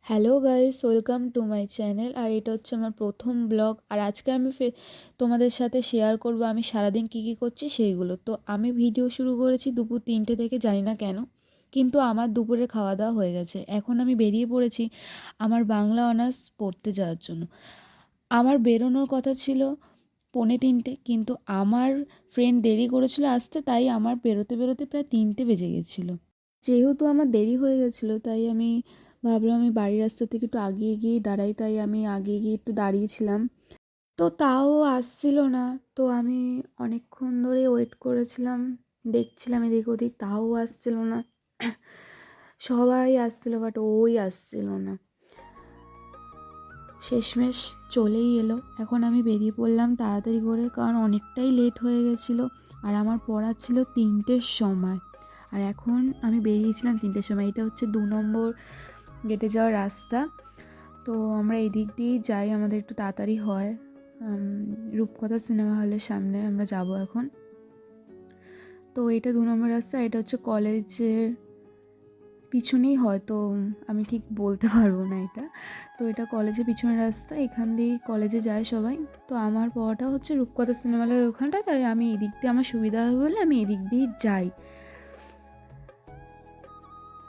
Hello guys, welcome to my channel. আর এটা হচ্ছে আমার প্রথম ব্লগ। আর আজকে আমি তোমাদের সাথে শেয়ার করব আমি সারাদিন কী কী করছি সেইগুলো। তো আমি ভিডিও শুরু করেছি দুপুর 3টে থেকে, জানি না কেন, কিন্তু আমার দুপুরে খাওয়া দাওয়া হয়ে গেছে। এখন আমি বেরিয়ে পড়েছি আমার বাংলা অনার্স পড়তে যাওয়ার জন্য। আমার বেরোনোর কথা ছিল 2:45, কিন্তু আমার ফ্রেন্ড দেরি করেছিল আসতে, তাই আমার বেরোতে বেরোতে প্রায় 3টে বেজে গেছিলো। যেহেতু আমার দেরি হয়ে গেছিলো, তাই আমি ভাবলাম আমি বাড়ির রাস্তা থেকে একটু আগিয়ে গিয়েই দাঁড়াই, তাই আমি আগিয়ে গিয়ে একটু দাঁড়িয়েছিলাম। তো তাও আসছিল না। তো আমি অনেকক্ষণ ধরে ওয়েট করেছিলাম, দেখছিলাম এদিক ওদিক, তাও আসছিল না। সবাই আসছিল, বাট ওই আসছিল না। শেষমেশ চলেই এলো। এখন আমি বেরিয়ে পড়লাম তাড়াতাড়ি করে, কারণ অনেকটাই লেট হয়ে গেছিলো। আর আমার পড়া ছিল 3টের সময়, আর এখন আমি বেরিয়েছিলাম 3টের সময়। এটা হচ্ছে 2 নম্বর গেটে যাওয়ার রাস্তা। তো আমরা এদিক দিয়েই যাই, আমাদের একটু তাড়াতাড়ি হয়। রূপকথা সিনেমা হলের সামনে আমরা যাব এখন। তো এটা 2 নম্বর রাস্তা, এটা হচ্ছে কলেজের পিছনেই, হয়তো আমি ঠিক বলতে পারবো না এটা। তো এটা কলেজের পিছনের রাস্তা, এখান দিয়েই কলেজে যায় সবাই। তো আমার পড়াটা হচ্ছে রূপকথা সিনেমা হলের ওখানটা, তাই আমি এদিক দিয়ে আমার সুবিধা হবে বলে আমি এদিক দিয়ে যাই।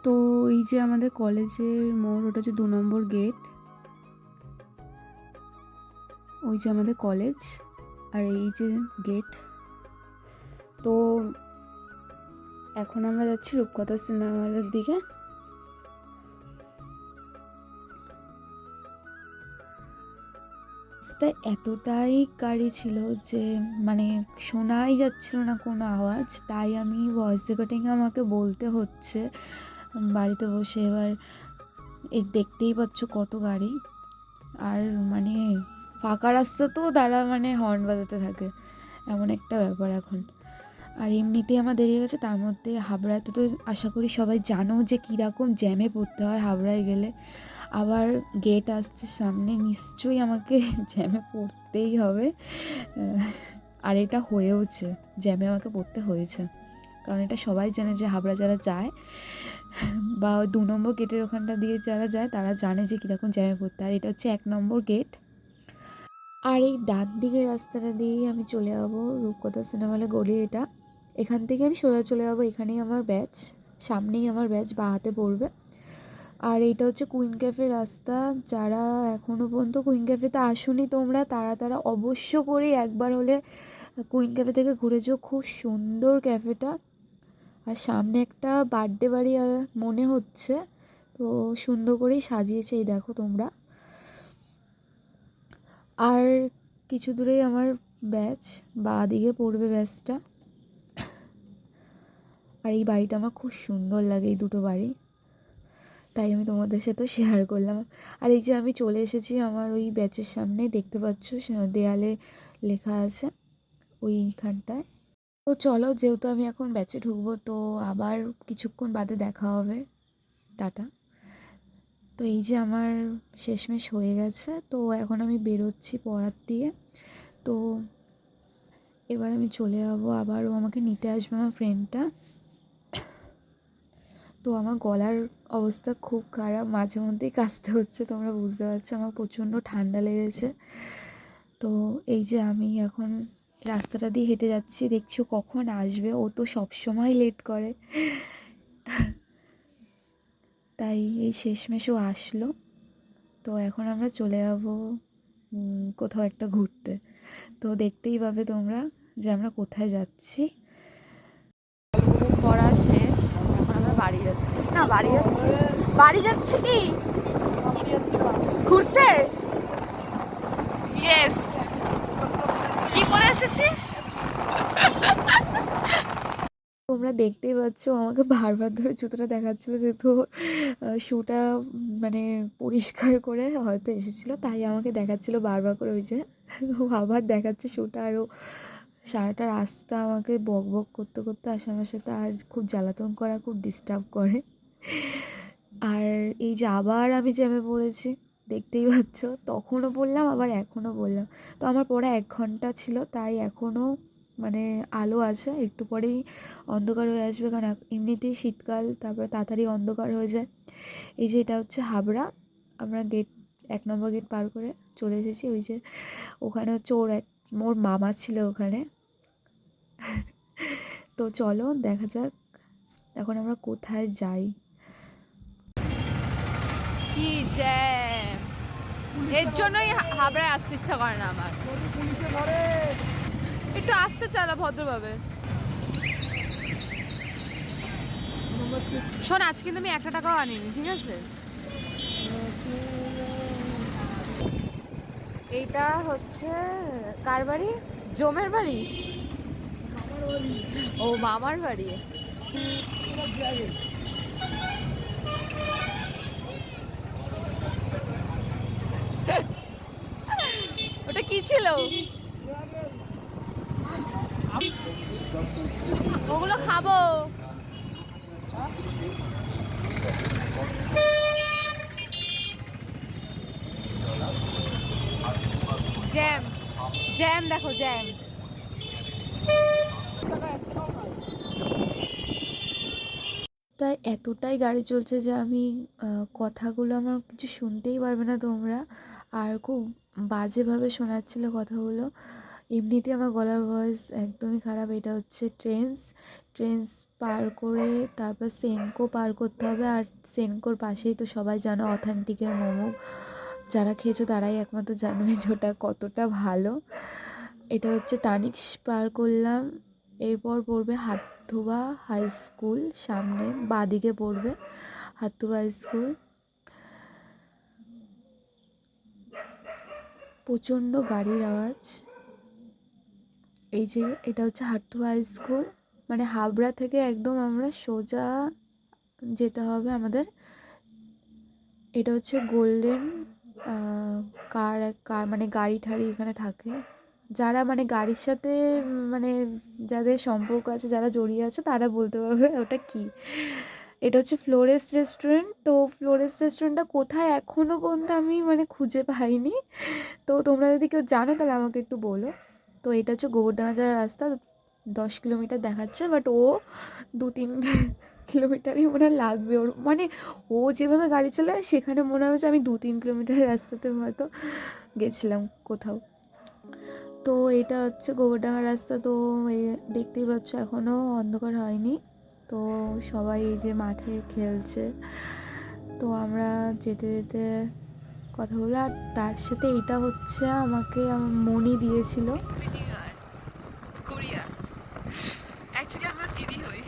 তো এই যে আমাদের কলেজের মোড়, ওটা হচ্ছে 2 নম্বর গেট। ওই যে আমাদের কলেজ, আর এই যে গেট। তো এখন আমরা যাচ্ছি রূপকথা সিনেমা হলের দিকে। রাস্তায় এতটাই গাড়ি ছিল যে মানে শোনাই যাচ্ছিল না কোনো আওয়াজ, তাই আমি ভয়েস রেকর্ডিংয়ে আমাকে বলতে হচ্ছে বাড়িতে বসে। এবার দেখতেই পাচ্ছ কত গাড়ি, আর মানে ফাঁকা রাস্তা তো তারা মানে হর্ন বাজাতে থাকে, এমন একটা ব্যাপার এখন। আর এমনিতেই আমার দেরি হয়ে গেছে, তার মধ্যে হাবড়ায় তো আশা করি সবাই জানো যে কীরকম জ্যামে পড়তে হয় হাবড়ায় গেলে। আবার গেট আসছে সামনে, নিশ্চয়ই আমাকে জ্যামে পড়তেই হবে। আর এটা হয়েওছে, জ্যামে আমাকে পড়তে হয়েছে, কারণ এটা সবাই জানে যে হাবড়া যারা যায় বা 2 নম্বর গেটের ওখানটা দিয়ে যারা যায় তারা জানে যে কীরকম জ্যামে পড়তে। আর এটা হচ্ছে 1 নম্বর গেট। আর এই ডান দিকের রাস্তাটা দিয়েই আমি চলে যাবো রূপকথা সিনেমা হলে গলি এটা। এখান থেকে আমি সোজা চলে যাবো, এখানেই আমার ব্যাচ, সামনেই আমার ব্যাচ, বাঁ হাতে পড়বে। আর এইটা হচ্ছে কুইন ক্যাফের রাস্তা। যারা এখনও পর্যন্ত কুইন ক্যাফেতে আসোনি তোমরা, তারা অবশ্য করে একবার হলে কুইন ক্যাফে থেকে ঘুরে যেও, খুব সুন্দর ক্যাফেটা। আর সামনে একটা বার্থডে বাড়ি মনে হচ্ছে, তো সুন্দর করেই সাজিয়েছে, এই দেখো তোমরা। আর কিছু দূরেই আমার ব্যাচ, বাঁ দিকে পড়বে ব্যাচটা। আর এই বাড়িটা আমার খুব সুন্দর লাগে, এই দুটো বাড়ি, তাই আমি তোমাদের সাথে শেয়ার করলাম। আর এই যে আমি চলে এসেছি আমার ওই ব্যাচের সামনে, দেখতে পাচ্ছ দেয়ালে লেখা আছে ওইখানটায়। তো চলো, যেহেতু আমি এখন ব্যাচে ঢুকবো, তো আবার কিছুক্ষণ বাদে দেখা হবে, টাটা। তো এই যে আমার শেষমেশ হয়ে গেছে, তো এখন আমি বেরোচ্ছি পড়ার দিয়ে। তো এবার আমি চলে যাবো, আবারও আমাকে নিতে আসবে আমার ফ্রেন্ডটা। তো আমার গলার অবস্থা খুব খারাপ, মাঝে মধ্যেই কাশতে হচ্ছে, তোমরা বুঝতে পারছো, আমার প্রচণ্ড ঠান্ডা লেগেছে। তো এই যে আমি এখন রাস্তাটা দিয়ে হেঁটে যাচ্ছি, দেখছো কখন আসবে, ও তো সবসময় লেট করে, তাই এই শেষমেশও আসলো। তো এখন আমরা চলে যাবো কোথাও একটা ঘুরতে। তো দেখতেই পাবে তোমরা যে আমরা কোথায় যাচ্ছি। পড়া শেষ, এখন আমরা বাড়ি যাচ্ছি, না বাড়ি যাচ্ছি কি ঘুরতে। ইয়েস, কি পরে এসেছিস? তোমরা দেখতেই পাচ্ছ আমাকে বারবার ধরে জুতোটা দেখাচ্ছিলো, যেহেতু শুটা মানে পরিষ্কার করে হয়তো এসেছিলো, তাই আমাকে দেখাচ্ছিলো বারবার করে। ওই যে আবার দেখাচ্ছে শুটা, আরও সারাটা রাস্তা আমাকে বক বক করতে করতে আসে আমার সাথে, আর খুব জ্বালাতন করা, খুব ডিস্টার্ব করে। আর এই যে আবার আমি জ্যামে পড়েছি, দেখতেই পাচ্ছ, তখনও বললাম আবার এখনও বললাম। তো আমার পড়া 1 ঘন্টা ছিল, তাই এখনও মানে আলো আছে, একটু পরেই অন্ধকার হয়ে আসবে, কারণ এমনিতেই শীতকাল, তারপরে তাড়াতাড়ি অন্ধকার হয়ে যায়। এই যে এটা হচ্ছে হাবড়া, আমরা 1 নম্বর গেট পার করে চলে এসেছি। ওই যে ওখানে হচ্ছে ওর মামা ছিল ওখানে। তো চলো দেখা যাক এখন আমরা কোথায় যাই। কি জ্যাম, এর জন্যই হাবড়ায় আসতে ইচ্ছা করে না আমার। একটু আসতে চালা ভদ্রভাবে। শোন, আজ কিন্তু আমি 1 টাকাও আনিনি, ঠিক আছে? এইটা হচ্ছে কার বাড়ি? জমের বাড়ি? ও মামার বাড়ি। ওটা কি ছিল? ওগুলো খাবো। জ্যাম, জ্যাম দেখো, জ্যাম। তাই এতটাই গাড়ি চলছে যে আমি কথাগুলো আমার কিছু শুনতেই পারবে না তোমরা। আর খুব বাজেভাবে শোনাচ্ছিল কথাগুলো। এমনিতেই আমার গলার ভয়েস একদমই খারাপ। এটা হচ্ছে ট্রেন্স পার করে তারপর সেনকো পার করতে হবে। আর সেনকোর পাশেই তো সবাই জানো অথেন্টিকের মোমো, যারা খেয়েছো তারাই একমাত্র জানবে যে ওটা কতটা ভালো। এটা হচ্ছে তানিক্স পার করলাম। এরপর পড়বে হাটথুবা হাই স্কুল, সামনে বাঁদিকে পড়বে হাটথুবা হাই স্কুল। প্রচণ্ড গাড়ির আওয়াজ। এই যে এটা হচ্ছে হাটথুবা হাই স্কুল, মানে হাবড়া থেকে একদম আমরা সোজা যেতে হবে আমাদের। এটা হচ্ছে গোল্ডেন কার মানে গাড়ি ঠাড়ি এখানে থাকে। যারা মানে গাড়ির সাথে মানে যাদের সম্পর্ক আছে, যারা জড়িয়ে আছে, তারা বলতে পারবে ওটা কি। এটা হচ্ছে ফ্লোরেস রেস্টুরেন্ট। তো ফ্লোরেস রেস্টুরেন্টটা কোথায় এখনও পর্যন্ত আমি মানে খুঁজে পাইনি। তো তোমরা যদি কেউ জানো তাহলে আমাকে একটু বলো। তো এটা হচ্ছে গোবরডাঙ্গা যাওয়ার রাস্তা। 10 কিলোমিটার দেখাচ্ছে, বাট ও 2-3 কিলোমিটারই মনে হয় লাগবে ওর। মানে ও যেভাবে গাড়ি চালায় সেখানে মনে হয় যে আমি 2-3 কিলোমিটারের রাস্তাতে হয়তো গেছিলাম কোথাও। তো এটা হচ্ছে গোবরডাঙ্গার রাস্তা। তো দেখতেই পাচ্ছ এখনও অন্ধকার হয়নি। তো সবাই এই যে মাঠে খেলছে। তো আমরা যেতে যেতে কথা বলে, আর তার সাথে এটা হচ্ছে আমাকে আমার মনি দিয়েছিল কোরিয়া। অ্যাকচুয়ালি আমরা দিদি হই।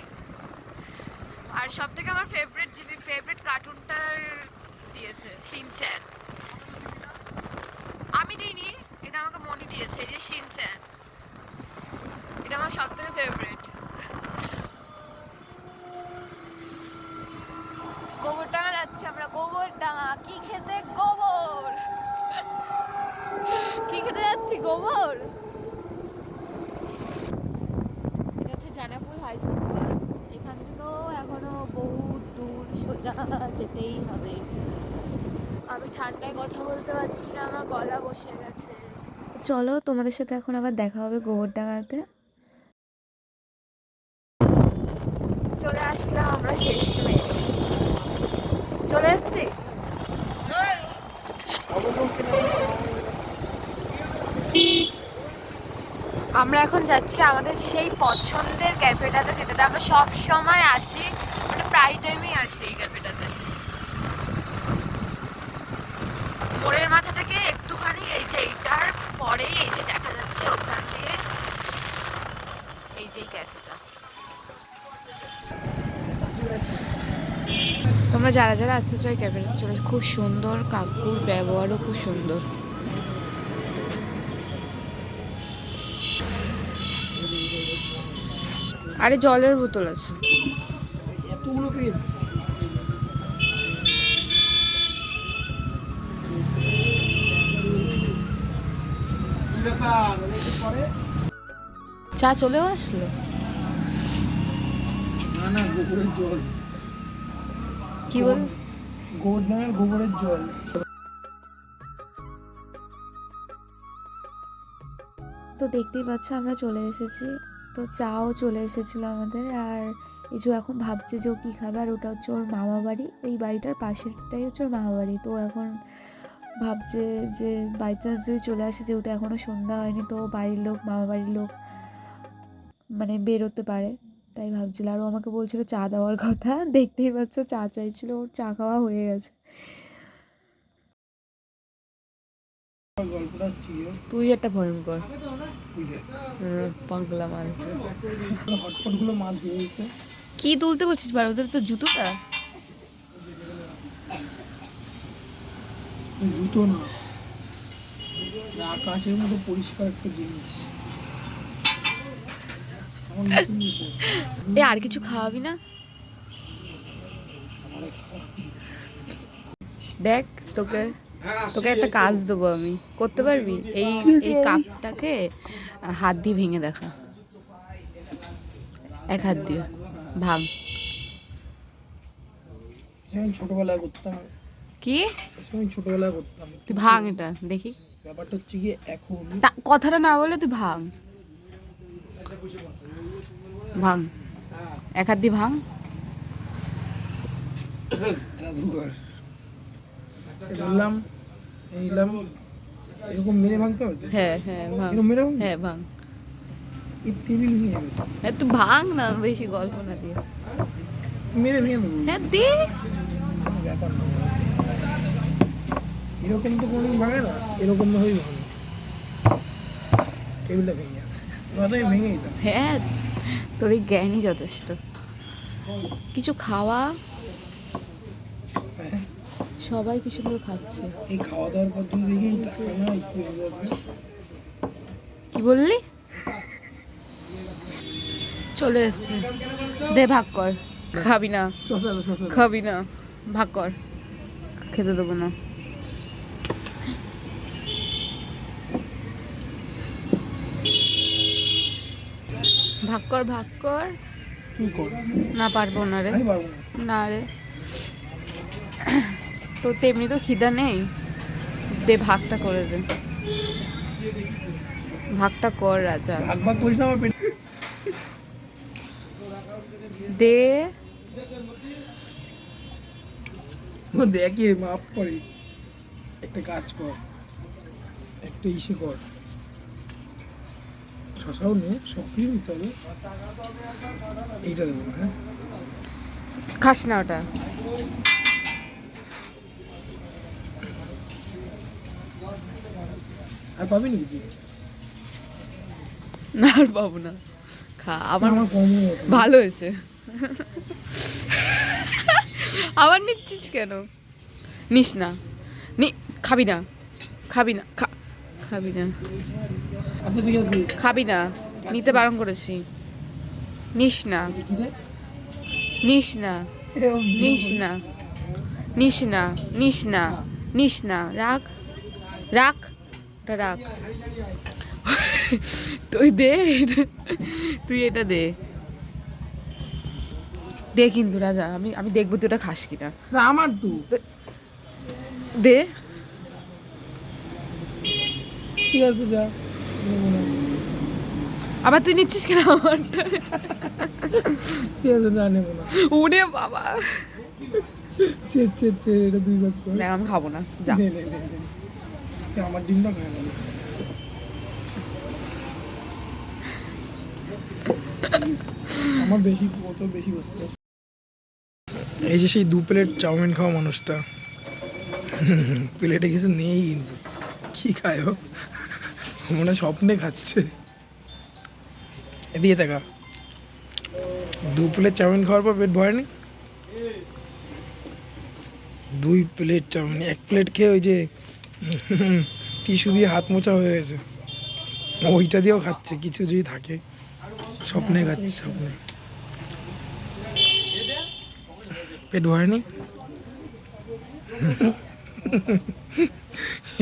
আর সব থেকে আমার ফেভারিট কার্টুনটার দিয়েছে শিনচ্যান। আমি দিইনি, এটা আমাকে মনি দিয়েছে। এই যে শিনচ্যান, এটা আমার সব থেকে ফেভারিট। গোবরডাঙ্গা যাচ্ছি আমরা। গোবরডাঙ্গা কি খেতে? গোবর। কি খেতে যাচ্ছি? গোবর। এটা হচ্ছে জানাপুর হাই স্কুল। এখান থেকেও এখনো বহুত দূর, সোজা যেতেই হবে। আমি ঠান্ডায় কথা বলতে পারছি না, আমার গলা বসে গেছে। চলো তোমাদের সাথে এখন আবার দেখা হবে গোবরডাঙ্গাতে। চলে আসলাম আমরা, শেষমেশ চলে এসছি। আমরা এখন যাচ্ছি আমাদের সেই পছন্দের ক্যাফেটাতে, যেটাতে আমরা সব সময় আসি, মানে প্রায় টাইমই আসি এই ক্যাফেটাতে। মোড়ের মাথা থেকে একটুখানি এই যে এইটার পরেই এই যে দেখা যাচ্ছে ওখান দিয়ে এই যে ক্যাফেটা। তোমরা যারা যারা আসতে চাও ক্যাফেটা চলে, খুব সুন্দর, কাকুর ব্যবহারও খুব সুন্দর। আরে জলের বোতল আছে। চা চলেও আসলো। না না, গোবরের জল। কি বল? গোবরের জল। তো দেখতেই পাচ্ছ আমরা চলে এসেছি। তো চাও চলে এসেছিলো আমাদের। আর এই যে এখন ভাবছে যে ও কী খাবে, আর ওটা হচ্ছে ওর মামা বাড়ি, এই বাড়িটার পাশেরটাই হচ্ছে ওর মামা বাড়ি। তো এখন ভাবছে যে বাই চান্স যদি চলে আসে, যেহেতু এখনও সন্ধ্যা হয়নি, তো বাড়ির লোক, মামা বাড়ির লোক মানে বেরোতে পারে, তাই ভাবছিল। আরও আমাকে বলছিল চা দেওয়ার কথা, দেখতেই পাচ্ছ চা চাইছিল, ওর চা খাওয়া হয়ে গেছে। গল্পটা ছিল তুই একটা ভয়ঙ্কর বুঝলে, পাগলা মাল। হটপট গুলো মাছ দিয়ে দিতে। কি তুলতে বলছিস বার, ওদের তো জুতোটা। জুতো না, আকাশের মতো পরিষ্কার একটা জিনিস। আমার নতুন জুতো। এ আর কিছু খাওয়াবি না? দেখ তোকে তোকে একটা কাজ দেবো আমি, করতে পারবি? এই এই কাপটাকে হাত দিয়ে ভেঙে দেখা, এক হাত দিয়ে ভাঙ। আমি ছোটবেলায় করতাম, কি আমি ছোটবেলায় করতাম। তুই ভাঙ এটা দেখি। ব্যাপারটা হচ্ছে গিয়ে এখন কথাটা না বলে তুই ভাঙ, ভাঙ, এক হাত দিয়ে ভাঙ। জাদুঘর ধরলাম, নিলাম, এরকম মেরে ভাঙতে হবে তো? হ্যাঁ হ্যাঁ ভাঙ, এরকম মেরে ভাঙতে? হ্যাঁ ভাঙ। এই টেবিল ভেঙে যাবে, হ্যাঁ তুই ভাঙ না, বেশি গল্প না দিয়ে। মেরে ভেঙে দেবো। হ্যাঁ দে। কোনো ব্যাপার না, এরকম তো কোনোদিন ভাঙে না, এরকম ভাবেই ভাঙে, টেবিলটা ভেঙে যাবে, মাথায় ভেঙে দিতাম। হ্যাঁ তোর এই জ্ঞানই যথেষ্ট। কিছু খাওয়া, হ্যাঁ, সবাই কি সুন্দর খাচ্ছে। এই খাওয়া দাওয়ার পর যদি দেখি টাকা না, কি হবে আজকে? কি বললি? চলে এসছে, দে ভাগ কর। খাবি না, শশা খাবি না, ভাগ কর, খেতে দেবো না। ভাগ কর, ভাগ কর। কি কর? না পারবো না রে, আমি পারবো না। না রে, তো তেমনি তো খিদা নেই, দে ভাগটা করে দে, ভাগটা কর রাজা, ভাগ ভাগ করিস না আমার পেট। দে। ও দেখে মাফ করে, একটা কাজ কর, একটা ইসে কর, শশাও নে, সব কিছু নিতে হবে, এইটা দেবো না, হ্যাঁ? খাস না ওটা। আর পাবি নাকি তুই? না আর পাবো না, খা। আমার আমার কম হয়ে গেছে। ভালো হয়েছে। আবার নিচ্ছিস কেন? নিস না, খাবি না, খাবি না, খাবি না, আচ্ছা ঠিক আছে, খাবি না, নিতে বারণ করেছি। নিস না, এটা কি রে? নিস না, এরকম নিস না, নিস না, নিস না, নিস না, রাখ, রাখ, ওটা রাখ। তুই দে, তুই এটা দে, দে কিন্তু রাজা, আমি আমি দেখবো তুই ওটা খাস কিনা। না আমার তো দে। ঠিক আছে, যা নেবো না। আবার তুই নিচ্ছিস কেন আমারটা? ঠিক আছে, না নেবো না। ওরে বাবা, এটা 2 ভাগ কর। না আমি খাবো না, যা। নে, নে, নে, নে। এ আমার ডিমটা খায় না। আমার বেশি, কত বেশি বসছে। এই যে সেই 2 প্লেট চাউমিন খাওয়া মানুষটা, প্লেটে কিছু নেই কিন্তু কি খায় ও? মনে হয় স্বপ্নে খাচ্ছে। এদিকে দেখা, 2 প্লেট চাউমিন খাওয়ার পর পেট ভরেনি। 2 প্লেট চাউমিন, 1 প্লেট খেয়ে ওই যে টিস্যু দিয়ে হাত মোছা হয়ে গেছে, ওইটা দিয়েও খাচ্ছে কিছু যদি থাকে। স্বপ্নে খাচ্ছে, স্বপ্নে। পেট ভরেনি।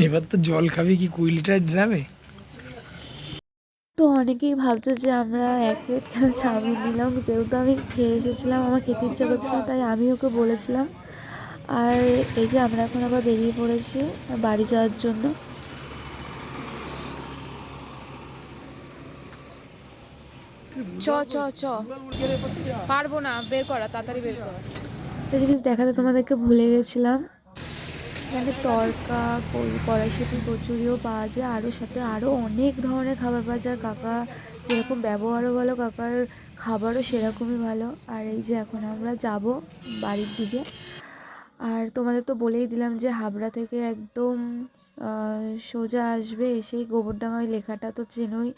এবার তো জল খাবি কি 20 লিটার ড্রামে? তো অনেকেই ভাবছে যে আমরা 1 প্লেট কেন চাউমিন নিলাম, যেহেতু আমি খেয়ে এসেছিলাম, আমার খেতে ইচ্ছা করছিল, তাই আমি ওকে বলেছিলাম। আর এই যে আমরা এখন আবার বেরিয়ে পড়েছি বাড়ি যাওয়ার জন্য। চ চ চ পারবো না, বের করা, তাড়াতাড়ি বের করা। একটা জিনিস দেখাতে তোমাদেরকে ভুলে গেছিলাম, এখানে তড়কা, কড়াইশুঁটি, কচুরিও পাওয়া যায়, আরও সাথে আরও অনেক ধরনের খাবার পাওয়া যায়। কাকা যেরকম ব্যবহারও ভালো, কাকার খাবারও সেরকমই ভালো। আর এই যে এখন আমরা যাব বাড়ির দিকে। আর তোমাদের তো বলেই দিলাম যে হাবড়া থেকে একদম সোজা আসবে, এসেই গোবরডাঙ্গা, ওই লেখাটা তো চেনোই,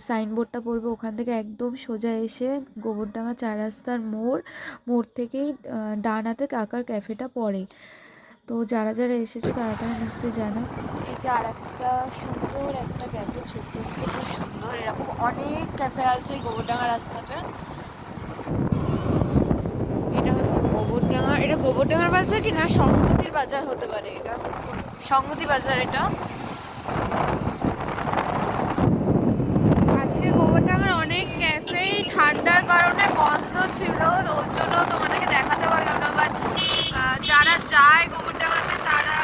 সাইনবোর্ডটা পড়বে, ওখান থেকে একদম সোজা এসে গোবরডাঙ্গা 4 রাস্তার মোড় থেকেই ডান হাতে কাকার ক্যাফেটা পড়ে। তো যারা যারা এসেছে তারা তারা নিশ্চয়ই জানো। এই যে আর একটা সুন্দর একটা ক্যাফে, ছোট্ট খুব সুন্দর, এরকম অনেক ক্যাফে আছে এই গোবরডাঙ্গা রাস্তাটা। এটা হচ্ছে গোবরডাঙ্গা, এটা গোবরডাঙ্গার বাজার কি না সংহতির বাজার হতে পারে, এটা সংহতি বাজার। এটা আজকে গোবরডাঙ্গার অনেক ক্যাফেই ঠান্ডার কারণে বন্ধ ছিল, ওর জন্য তোমাদেরকে দেখাতে পারলাম না। বাট যারা যায় গোবরডাঙ্গাতে তারা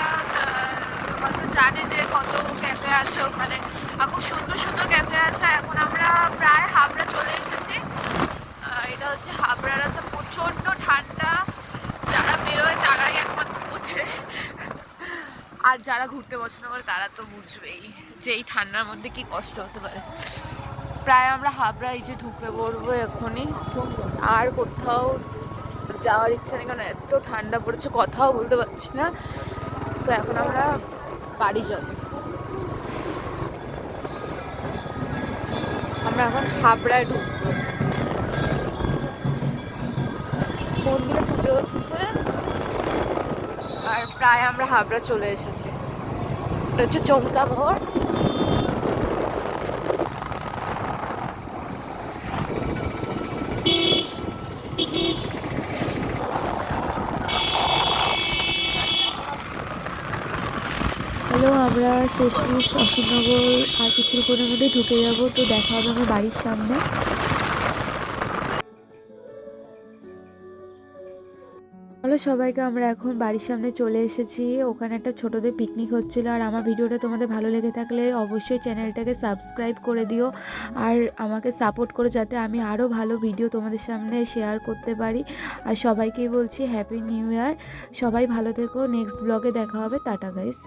হয়তো জানে যে কত ক্যাফে আছে ওখানে, আর খুব সুন্দর সুন্দর ক্যাফে আছে। এখন আমরা প্রায় হাবড়া চলে এসেছি। এটা হচ্ছে হাবড়া রাস্তা, প্রচণ্ড ঠান্ডা, যারা বেরোয় তারাই একমাত্র বোঝে, আর যারা ঘুরতে পছন্দ করে তারা তো বুঝবেই যে এই ঠান্ডার মধ্যে কি কষ্ট হতে পারে। প্রায় আমরা হাবড়া এই যে ঢুকে পড়বো এখনই, আর কোথাও যাওয়ার ইচ্ছা নেই, কারণ এত ঠান্ডা পড়েছে কথাও বলতে পারছি না। তো এখন আমরা বাড়ি যাব। আমরা এখন হাবড়ায় ঢুকবো, মন্দিরে পুজো হচ্ছে, আর প্রায় আমরা হাবড়া চলে এসেছি। এটা হচ্ছে চমকা মোড়। হ্যালো, আমরা শেষমেশ অশোকনগর আর কিছুক্ষণের মধ্যে ঢুকে যাব। তো দেখা হবে আমার বাড়ির সামনে। হ্যালো সবাইকে, আমরা এখন বাড়ির সামনে চলে এসেছি। ওখানে একটা ছোটদের পিকনিক হচ্ছিল। আর আমার ভিডিওটা তোমাদের ভালো লেগে থাকলে অবশ্যই চ্যানেলটাকে সাবস্ক্রাইব করে দিও, আর আমাকে সাপোর্ট করো যাতে আমি আরও ভালো ভিডিও তোমাদের সামনে শেয়ার করতে পারি। আর সবাইকেই বলছি হ্যাপি নিউ ইয়ার, সবাই ভালো থেকো, নেক্সট ব্লগে দেখা হবে, টাটা গাইস।